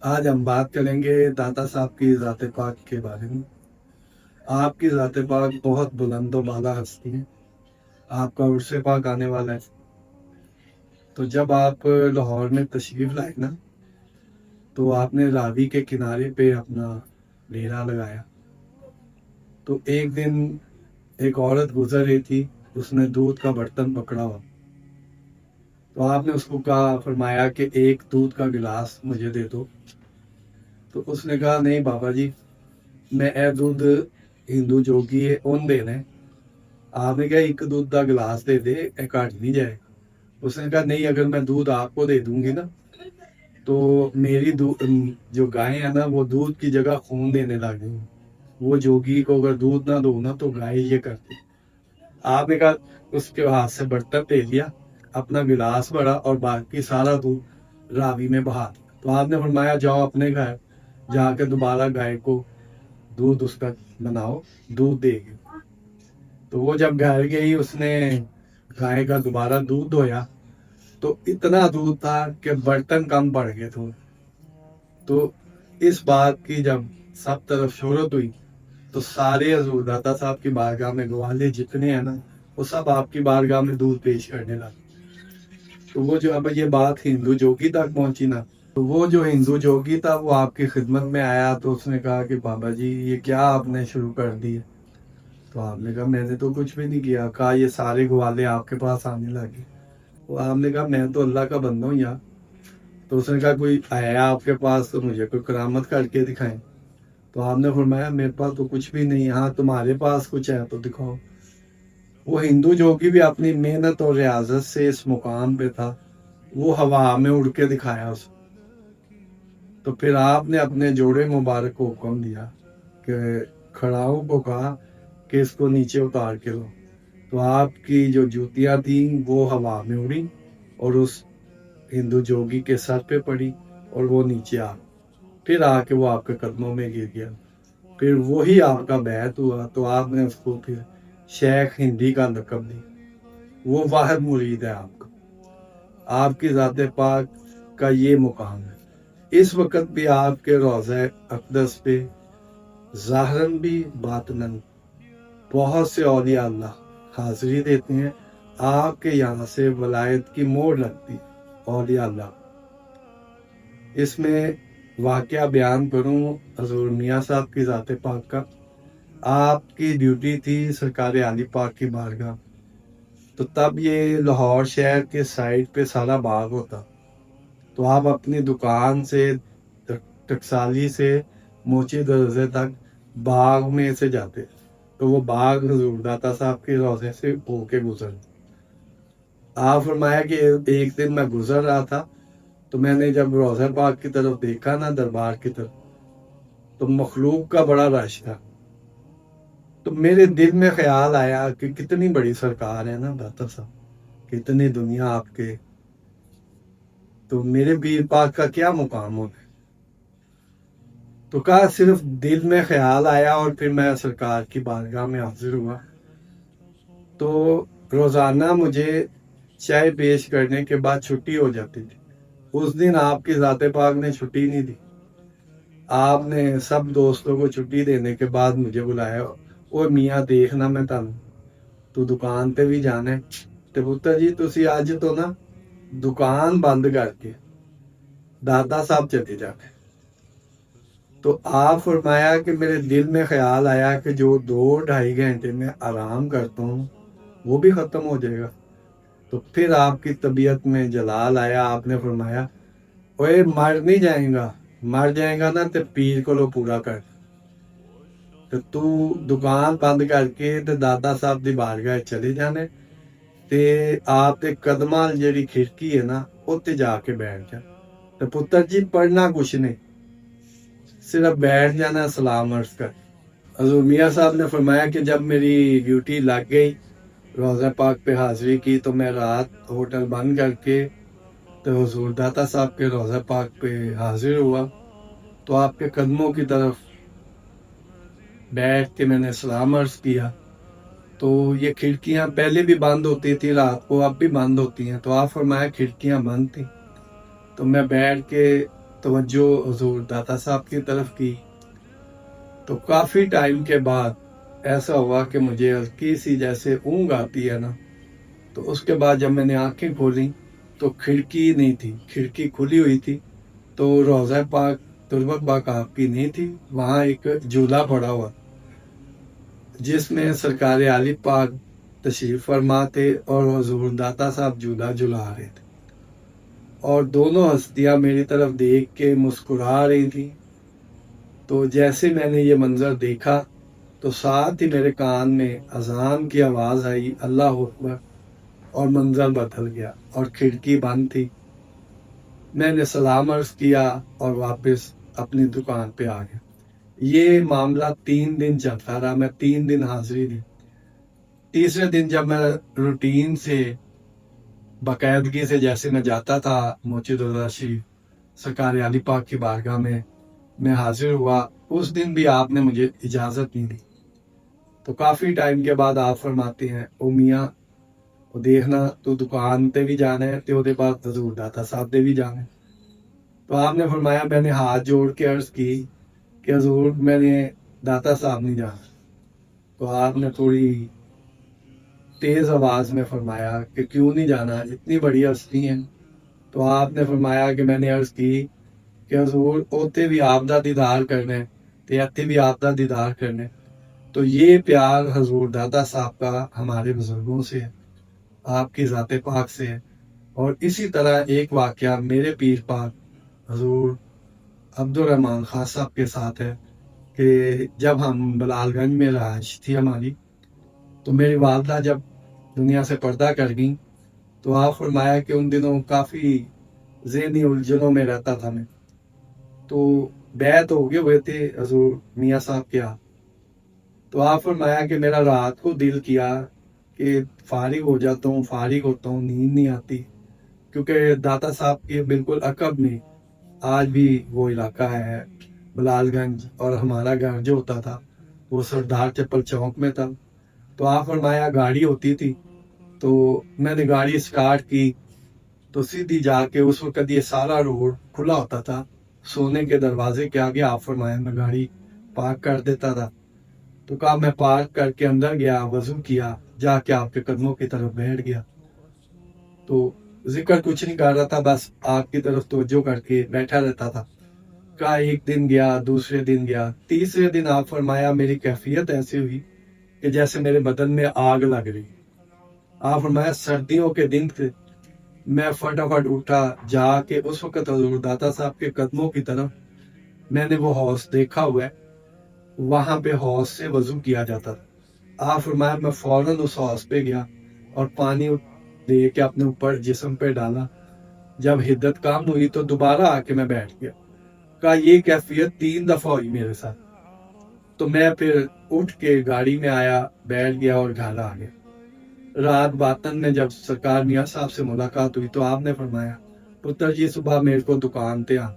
آج ہم بات کریں گے داتا صاحب کی ذات پاک کے بارے میں۔ آپ کی ذات پاک بہت بلند و بالا ہستی ہے۔ آپ کا عرص پاک آنے والا ہے، تو جب آپ لاہور میں تشریف لائے نا، تو آپ نے راوی کے کنارے پہ اپنا ڈیرا لگایا۔ تو ایک دن ایک عورت گزر رہی تھی، اس نے دودھ کا برتن پکڑا ہوا، تو آپ نے اس کو کہا، فرمایا کہ ایک دودھ کا گلاس مجھے دے دو۔ تو اس نے کہا، نہیں بابا جی، میں اے دودھ ہندو جوگی ہے اون دینا ہے۔ آپ نے کہا ایک دودھ کا گلاس دے دے، کٹ نہیں جائے۔ اس نے کہا نہیں، اگر میں دودھ آپ کو دے دوں گی نا، تو میری جو گائے ہیں نا، وہ دودھ کی جگہ خون دینے لگیں گی۔ وہ جوگی کو اگر دودھ نہ دو نا تو گائے یہ کرتی۔ آپ نے کہا، اس کے ہاتھ سے برتن لے لیا، اپنا گلاس بھرا اور باقی سارا دودھ راوی میں بہا دیا۔ تو آپ نے فرمایا جاؤ اپنے گھر جا کے دوبارہ گائے کو دودھ اس کا بناؤ، دودھ دے گی۔ تو وہ جب گھر گئی، اس نے گائے کا دوبارہ دودھ دھویا، تو اتنا دودھ تھا کہ برتن کم پڑ گئے تھے۔ تو اس بات کی جب سب طرف شہرت ہوئی، تو سارے حضور داتا صاحب کی بارگاہ میں گوالے جتنے ہیں نا، وہ سب آپ کی بارگاہ میں دودھ پیش کرنے لگے۔ تو وہ جو اب یہ بات ہندو جوگی تک پہنچی نا، تو وہ جو ہندو جوگی تھا وہ آپ کی خدمت میں آیا، تو اس نے کہا کہ بابا جی یہ کیا آپ نے شروع کر دی ہے؟ تو آپ نے کہا میں نے تو کچھ بھی نہیں کیا۔ کہا یہ سارے گوالے آپ کے پاس آنے لگے۔ تو آپ نے کہا میں تو اللہ کا بندہ ہوں یار۔ تو اس نے کہا کوئی آیا آپ کے پاس تو مجھے کوئی کرامت کر کے دکھائیں۔ تو آپ نے فرمایا میرے پاس تو کچھ بھی نہیں، ہاں تمہارے پاس کچھ ہے تو دکھاؤ۔ وہ ہندو جو کہ بھی اپنی محنت اور ریاضت سے اس مقام پہ تھا، وہ ہوا میں اڑ کے دکھایا اس۔ تو پھر آپ نے اپنے جوڑے مبارک کو حکم دیا کہ کھڑاؤں کو کہا کہ اس کو نیچے اتار کے لو۔ تو آپ کی جو جوتیاں تھیں وہ ہوا میں اڑی اور اس ہندو جوگی کے سر پہ پڑی، اور وہ نیچے آ پھر آ کے وہ آپ کے قدموں میں گر گیا۔ پھر وہی آپ کا بیعت ہوا، تو آپ نے اس کو پھر شیخ ہندی کا لقب دی۔ وہ واحد مرید ہے آپ کا۔ آپ کی ذات پاک کا یہ مقام ہے۔ اس وقت بھی آپ کے روضہ اقدس پہ ظاہراً بھی باطناً بہت سے اولیاء اللہ حاضری دیتے ہیں۔ آپ کے یہاں سے ولایت کی مہر لگتی ہے اولیاء اللہ۔ اس میں واقعہ بیان کروں حضور میاں صاحب کی ذات پاک کا۔ آپ کی ڈیوٹی تھی سرکار عالی پاک کی بارگاہ، تو تب یہ لاہور شہر کے سائڈ پہ سارا باغ ہوتا، تو آپ اپنی دکان سے ٹکسالی سے موچی دروازے تک باغ میں سے جاتے، تو وہ باغ حضور داتا صاحب کے روضے سے ہو کے گزرتے۔ آپ فرمایا کہ ایک دن میں گزر رہا تھا، تو میں نے جب روضہ پاک کی طرف دیکھا نا، دربار کی طرف، تو مخلوق کا بڑا رش تھا۔ تو میرے دل میں خیال آیا کہ کتنی بڑی سرکار ہے نا داتا صاحب، کتنی دنیا آپ کے، تو میرے پیر پاک کا کیا مقام ہوگا؟ تو کہا صرف دل میں خیال آیا اور پھر میں سرکار کی بارگاہ میں حاضر ہوا۔ تو روزانہ مجھے چائے پیش کرنے کے بعد چھٹی ہو جاتی تھی۔ اس دن آپ کی ذات پاک نے چھٹی نہیں دی۔ آپ نے سب دوستوں کو چھٹی دینے کے بعد مجھے بلایا، او میاں دیکھنا میں تو دکان تے بھی جانا ہے، تے پتر جی تسی اج تو نا دکان بند کر کے دادا صاحب چلے جانے۔ تو آپ فرمایا کہ میرے دل میں خیال آیا کہ جو 2-2.5 گھنٹے میں آرام کرتا ہوں وہ بھی ختم ہو جائے گا۔ تو پھر آپ کی طبیعت میں جلال آیا، آپ نے فرمایا اوے مر نہیں جائیں گا، مر جائے گا نا تے پیر کو لو پورا کر، تو دکان بند کر کے تے دادا صاحب دی بارگاہ چلے جانے، تے آپ دے قدماں جیڑی کھڑکی ہے نا اوتے جا کے بیٹھ جا۔ تے پتر جی پڑھنا کچھ نہیں، صرف بیٹھ جانا، سلام عرض کر۔ حضور میاں صاحب نے فرمایا کہ جب میری ڈیوٹی لگ گئی، روضہ پاک پہ حاضری کی، تو میں رات ہوٹل بند کر کے تو حضور داتا صاحب کے روضہ پاک پہ حاضر ہوا۔ تو آپ کے قدموں کی طرف بیٹھ کے میں نے سلام عرض کیا۔ تو یہ کھڑکیاں پہلے بھی بند ہوتی تھی رات کو، اب بھی بند ہوتی ہیں، تو آپ فرمایا کھڑکیاں بند تھی۔ تو میں بیٹھ کے توجہ حضور داتا صاحب کی طرف کی تو کافی ٹائم کے بعد ایسا ہوا کہ مجھے ہلکی سی جیسے اونگ آتی ہے نا، تو اس کے بعد جب میں نے آنکھیں کھولی تو کھڑکی نہیں تھی، کھڑکی کھلی ہوئی تھی تو روضہ پاک تربت پاک آپ کی نہیں تھی، وہاں ایک جھولا پڑا ہوا جس میں سرکار عالی پاک تشریف فرما تھے اور حضور داتا صاحب جھولا جھلا رہے تھے، اور دونوں ہستیاں میری طرف دیکھ کے مسکرا رہی تھی۔ تو جیسے میں نے یہ منظر دیکھا تو ساتھ ہی میرے کان میں اذان کی آواز آئی، اللہ اکبر، اور منظر بدل گیا اور کھڑکی بند تھی۔ میں نے سلام عرض کیا اور واپس اپنی دکان پہ آ گیا۔ یہ معاملہ 3 دن چلتا رہا، میں 3 دن حاضری دی۔ تیسرے دن جب میں روٹین سے باقاعدگی سے جیسے میں جاتا تھا موچد رضا شریف سرکار علی پاک کی بارگاہ میں حاضر ہوا، اس دن بھی آپ نے مجھے اجازت نہیں دی۔ تو کافی ٹائم کے بعد آپ فرماتے ہیں، او میاں دیکھنا تو دکان تے بھی جانا ہے تے دے بعد حضور داتا صاحب دے بھی جانا ہے۔ تو آپ نے فرمایا، میں نے ہاتھ جوڑ کے عرض کی کہ حضور میں نے داتا صاحب نہیں جانا۔ تو آپ نے تھوڑی تیز آواز میں فرمایا کہ کیوں نہیں جانا، اتنی بڑی ہستی ہیں۔ تو آپ نے فرمایا کہ میں نے عرض کی کہ حضور اوتے بھی آپ دا دیدار کرنے تے اتھے بھی آپ دا دیدار کرنے۔ تو یہ پیار حضور داتا صاحب کا ہمارے بزرگوں سے ہے، آپ کی ذات پاک سے ہے۔ اور اسی طرح ایک واقعہ میرے پیر پاک حضور عبدالرحمن خان صاحب کے ساتھ ہے کہ جب ہم بلال گنج میں رہائش تھی ہماری، تو میری والدہ جب دنیا سے پردہ کر گئیں تو آپ فرمایا کہ ان دنوں کافی ذہنی الجھنوں میں رہتا تھا میں، تو بیعت ہو گئے ہوئے تھے حضور میاں صاحب کے ہاتھ۔ تو آپ فرمایا کہ میرا رات کو دل کیا کہ فارغ ہو جاتا ہوں، فارغ ہوتا ہوں، نیند نہیں آتی، کیونکہ داتا صاحب کے بالکل عقب میں آج بھی وہ علاقہ ہے بلال گنج، اور ہمارا گھر جو ہوتا تھا وہ سردار چپل چوک میں تھا۔ تو آپ فرمایا گاڑی ہوتی تھی، تو میں نے گاڑی سٹارٹ کی تو سیدھی جا کے اس وقت یہ سارا روڈ کھلا ہوتا تھا، سونے کے دروازے کے آگے آپ فرمایا میں گاڑی پارک کر دیتا تھا۔ تو کہا میں پارک کر کے اندر گیا، وضو کیا، جا کے آپ کے قدموں کی طرف بیٹھ گیا۔ تو ذکر کچھ نہیں کر رہا تھا، بس آپ کی طرف توجہ کر کے بیٹھا رہتا تھا۔ کہا ایک دن گیا، دوسرے دن گیا، تیسرے دن آپ فرمایا میری کیفیت ایسی ہوئی کہ جیسے میرے بدن میں آگ لگ رہی۔ آپ فرمایا سردیوں کے دن تھے، میں فٹافٹ اٹھا، جا کے اس وقت حضور داتا صاحب کے قدموں کی طرف، میں نے وہ حوض دیکھا ہوا ہے، وہاں پہ حوض سے وضو کیا جاتا تھا۔ آپ فرمایا میں فوراً اس حوض پہ گیا اور پانی دے کے اپنے اوپر جسم پہ ڈالا۔ جب حدت کام ہوئی تو دوبارہ آ کے میں بیٹھ گیا۔ کہا یہ کیفیت 3 دفعہ ہوئی میرے ساتھ۔ تو میں پھر اٹھ کے گاڑی میں آیا، بیٹھ گیا اور گھر آ گیا۔ رات باطن میں جب سرکار میاں صاحب سے ملاقات ہوئی تو آپ نے فرمایا، پتر جی صبح میرے کو دکان پہ آ۔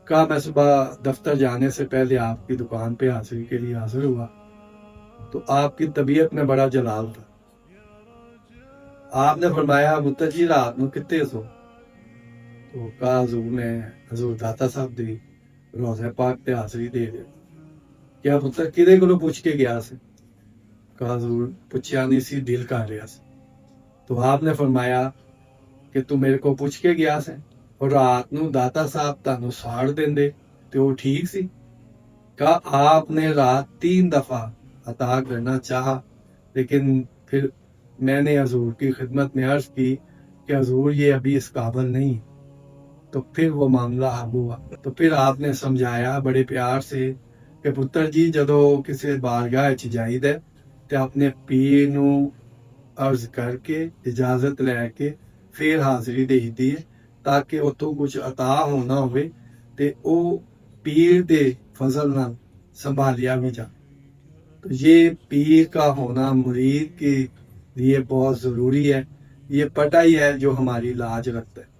کہا میں صبح دفتر جانے سے پہلے آپ کی دکان پہ حاضری کے لیے حاضر ہوا، تو آپ کی طبیعت میں بڑا جلال تھا۔ آپ نے فرمایا پتر جی رات میں کتے سو؟ تو کہا حضور میں حضور داتا صاحب دی روضہ پاک پہ حاضری دے دے۔ کیا پتر کدے کو پوچھ کے گیا سے؟ کہا حضور پوچھیا نہیں سی، دل کر رہا سی۔ تو آپ نے فرمایا کہ تو میرے کو پوچھ کے گیا سے اور رات نو داتا صاحب تانوں ساڑ دیندے تے وہ ٹھیک سی؟ کہا آپ نے رات 3 دفعہ عطا کرنا چاہا، لیکن پھر میں نے حضور کی خدمت میں عرض کی کہ حضور یہ ابھی اس قابل نہیں۔ تو پھر وہ معاملہ حل ہوا۔ تو پھر آپ نے سمجھایا بڑے پیار سے کہ پتر جی جدو کسی بارگاہ چ جائیدا ہے تے اپنے پیر نو عرض کر کے اجازت لے کے پھر حاضری دے ہے، تاکہ اتوں کچھ عطا ہونا ہوئے تے او پیر دے فضل نال سنبھالیا بھی جا۔ تو یہ پیر کا ہونا مرید کے لیے بہت ضروری ہے، یہ پٹا ہی ہے جو ہماری لاج رکھتا ہے۔